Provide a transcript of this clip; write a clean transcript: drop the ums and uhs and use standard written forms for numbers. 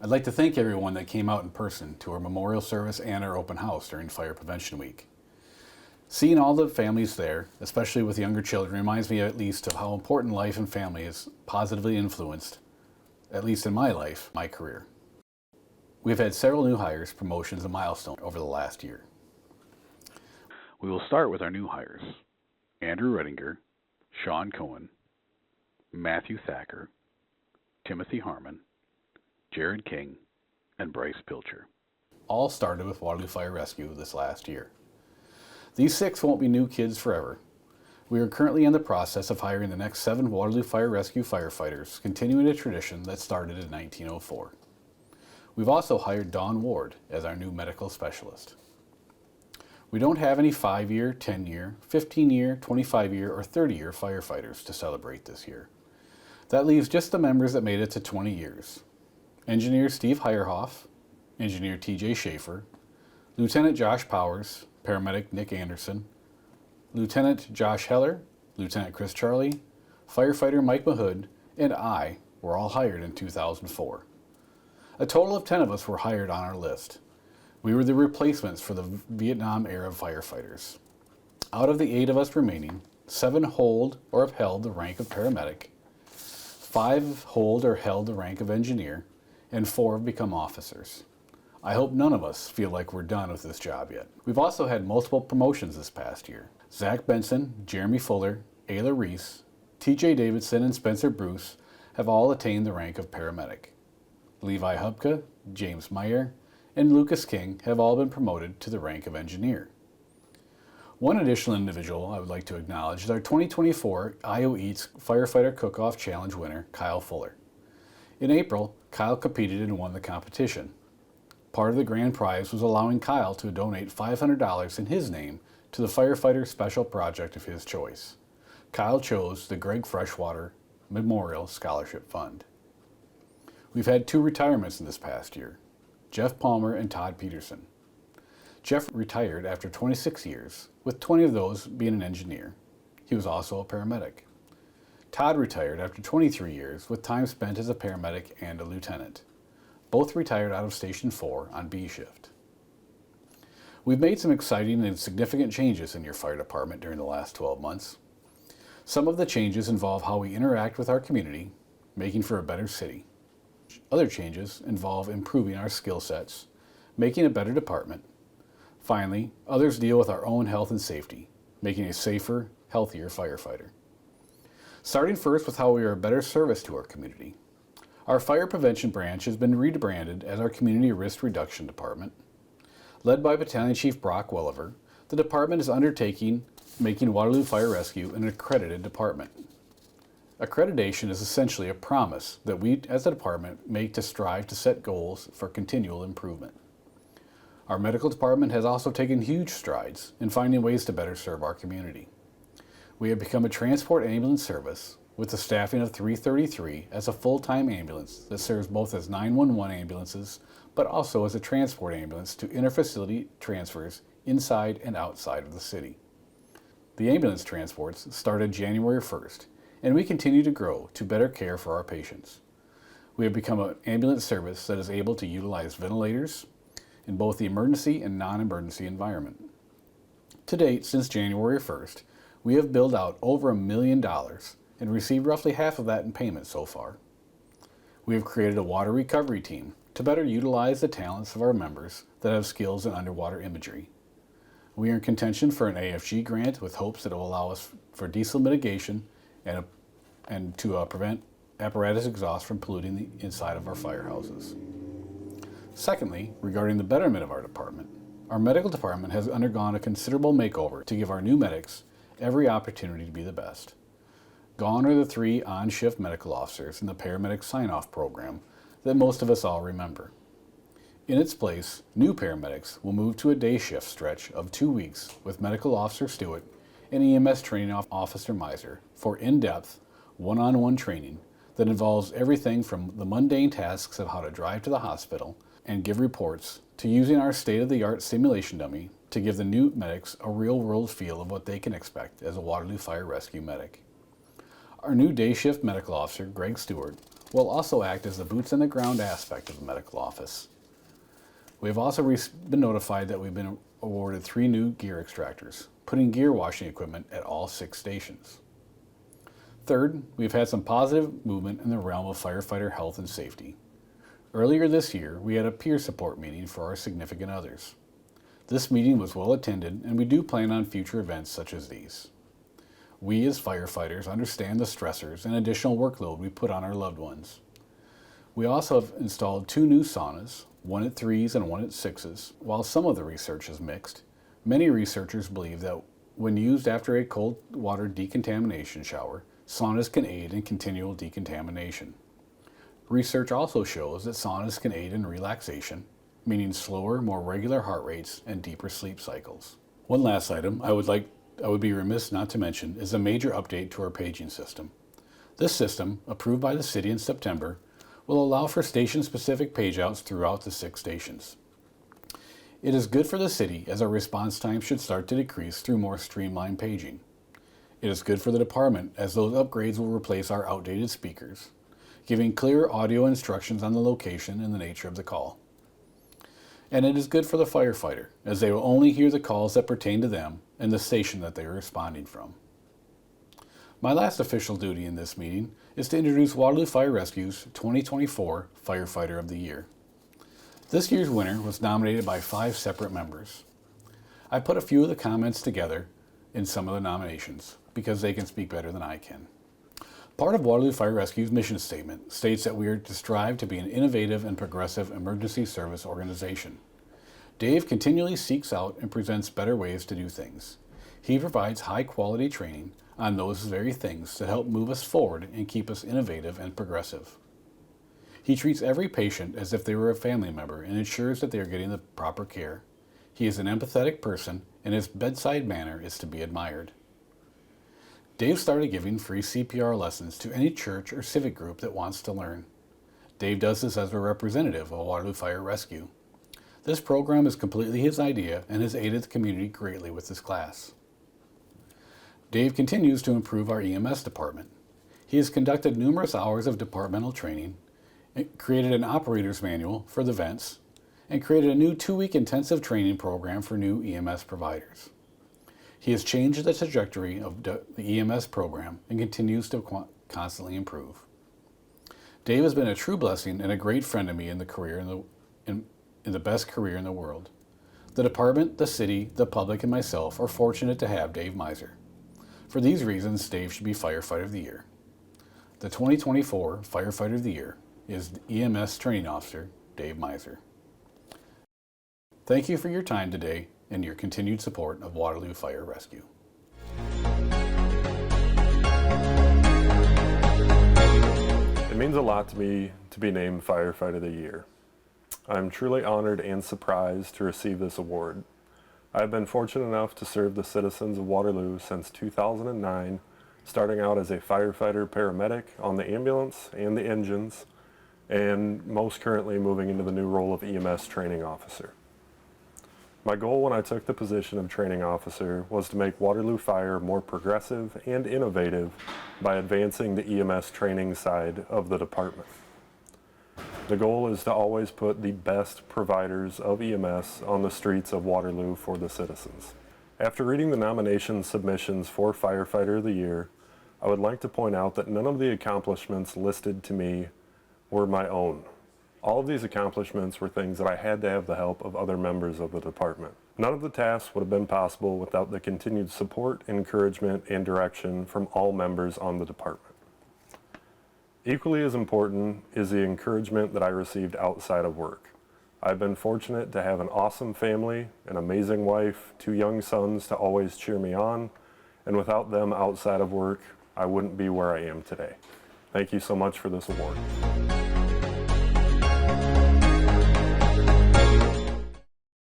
I'd like to thank everyone that came out in person to our memorial service and our open house during Fire Prevention Week. Seeing all the families there, especially with younger children, reminds me at least of how important life and family is positively influenced, at least in my life, my career. We've had several new hires, promotions, and milestones over the last year. We will start with our new hires: Andrew Redinger, Sean Cohen, Matthew Thacker, Timothy Harmon, Jared King, and Bryce Pilcher. All started with Waterloo Fire Rescue this last year. These 6 won't be new kids forever. We are currently in the process of hiring the next 7 Waterloo Fire Rescue firefighters, continuing a tradition that started in 1904. We've also hired Dawn Ward as our new medical specialist. We don't have any 5-year, 10-year, 15-year, 25-year, or 30-year firefighters to celebrate this year. That leaves just the members that made it to 20 years. Engineer Steve Heyerhoff, Engineer TJ Schaefer, Lieutenant Josh Powers, Paramedic Nick Anderson, Lieutenant Josh Heller, Lieutenant Chris Charlie, Firefighter Mike Mahood, and I were all hired in 2004. A total of 10 of us were hired on our list. We were the replacements for the Vietnam-era firefighters. Out of the 8 of us remaining, 7 hold or have held the rank of paramedic, 5 hold or held the rank of engineer, and 4 have become officers. I hope none of us feel like we're done with this job yet. We've also had multiple promotions this past year. Zach Benson, Jeremy Fuller, Ayla Reese, TJ Davidson, and Spencer Bruce have all attained the rank of paramedic. Levi Hubka, James Meyer, and Lucas King have all been promoted to the rank of engineer. One additional individual I would like to acknowledge is our 2024 IO Eats Firefighter Cook-Off Challenge winner, Kyle Fuller. In April, Kyle competed and won the competition. Part of the grand prize was allowing Kyle to donate $500 in his name to the firefighter special project of his choice. Kyle chose the Greg Freshwater Memorial Scholarship Fund. We've had 2 retirements in this past year: Jeff Palmer and Todd Peterson. Jeff retired after 26 years, with 20 of those being an engineer. He was also a paramedic. Todd retired after 23 years, with time spent as a paramedic and a lieutenant. Both retired out of Station 4 on B shift. We've made some exciting and significant changes in your fire department during the last 12 months. Some of the changes involve how we interact with our community, making for a better city. Other changes involve improving our skill sets, making a better department. Finally, others deal with our own health and safety, making a safer, healthier firefighter. Starting first with how we are a better service to our community. Our fire prevention branch has been rebranded as our Community Risk Reduction Department. Led by Battalion Chief Brock Welliver, the department is undertaking making Waterloo Fire Rescue an accredited department. Accreditation is essentially a promise that we as a department make to strive to set goals for continual improvement. Our medical department has also taken huge strides in finding ways to better serve our community. We have become a transport ambulance service with the staffing of 333 as a full-time ambulance that serves both as 911 ambulances but also as a transport ambulance to interfacility transfers inside and outside of the city. The ambulance transports started January 1st, and we continue to grow to better care for our patients. We have become an ambulance service that is able to utilize ventilators in both the emergency and non-emergency environment. To date, since January 1st, we have billed out over $1 million and received roughly half of that in payment so far. We have created a water recovery team to better utilize the talents of our members that have skills in underwater imagery. We are in contention for an AFG grant with hopes that it will allow us for diesel mitigation and to prevent apparatus exhaust from polluting the inside of our firehouses. Secondly, regarding the betterment of our department, our medical department has undergone a considerable makeover to give our new medics every opportunity to be the best. Gone are the 3 on-shift medical officers in the paramedic sign-off program that most of us all remember. In its place, new paramedics will move to a day shift stretch of 2 weeks with Medical Officer Stewart and EMS Training Officer Miser for in-depth, one-on-one training that involves everything from the mundane tasks of how to drive to the hospital and give reports to using our state-of-the-art simulation dummy to give the new medics a real-world feel of what they can expect as a Waterloo Fire Rescue medic. Our new day shift medical officer, Greg Stewart, will also act as the boots on the ground aspect of the medical office. We have also been notified that we've been awarded 3 new gear extractors, putting gear washing equipment at all 6 stations. Third, we've had some positive movement in the realm of firefighter health and safety. Earlier this year, we had a peer support meeting for our significant others. This meeting was well attended, and we do plan on future events such as these. We as firefighters understand the stressors and additional workload we put on our loved ones. We also have installed 2 new saunas, one at 3s and one at 6s. While some of the research is mixed, many researchers believe that when used after a cold water decontamination shower, saunas can aid in continual decontamination. Research also shows that saunas can aid in relaxation, meaning slower, more regular heart rates and deeper sleep cycles. One last item I would be remiss not to mention is a major update to our paging system. This system, approved by the city in September, will allow for station-specific pageouts throughout the 6 stations. It is good for the city as our response time should start to decrease through more streamlined paging. It is good for the department as those upgrades will replace our outdated speakers, giving clear audio instructions on the location and the nature of the call. And it is good for the firefighter as they will only hear the calls that pertain to them and the station that they are responding from. My last official duty in this meeting is to introduce Waterloo Fire Rescue's 2024 Firefighter of the Year. This year's winner was nominated by 5 separate members. I put a few of the comments together in some of the nominations because they can speak better than I can. Part of Waterloo Fire Rescue's mission statement states that we are to strive to be an innovative and progressive emergency service organization. Dave continually seeks out and presents better ways to do things. He provides high-quality training on those very things to help move us forward and keep us innovative and progressive. He treats every patient as if they were a family member and ensures that they are getting the proper care. He is an empathetic person, and his bedside manner is to be admired. Dave started giving free CPR lessons to any church or civic group that wants to learn. Dave does this as a representative of Waterloo Fire Rescue. This program is completely his idea and has aided the community greatly with this class. Dave continues to improve our EMS department. He has conducted numerous hours of departmental training, created an operator's manual for the vents, and created a new 2-week intensive training program for new EMS providers. He has changed the trajectory of the EMS program and continues to constantly improve. Dave has been a true blessing and a great friend to me in the best career in the world. The department, the city, the public, and myself are fortunate to have Dave Miser. For these reasons, Dave should be Firefighter of the Year. The 2024 Firefighter of the Year is EMS Training Officer Dave Miser. Thank you for your time today and your continued support of Waterloo Fire Rescue. It means a lot to me to be named Firefighter of the Year. I'm truly honored and surprised to receive this award. I have been fortunate enough to serve the citizens of Waterloo since 2009, starting out as a firefighter paramedic on the ambulance and the engines, and most currently moving into the new role of EMS training officer. My goal when I took the position of training officer was to make Waterloo Fire more progressive and innovative by advancing the EMS training side of the department. The goal is to always put the best providers of EMS on the streets of Waterloo for the citizens. After reading the nomination submissions for Firefighter of the Year, I would like to point out that none of the accomplishments listed to me were my own. All of these accomplishments were things that I had to have the help of other members of the department. None of the tasks would have been possible without the continued support, encouragement, and direction from all members on the department. Equally as important is the encouragement that I received outside of work. I've been fortunate to have an awesome family, an amazing wife, 2 young sons to always cheer me on, and without them outside of work, I wouldn't be where I am today. Thank you so much for this award.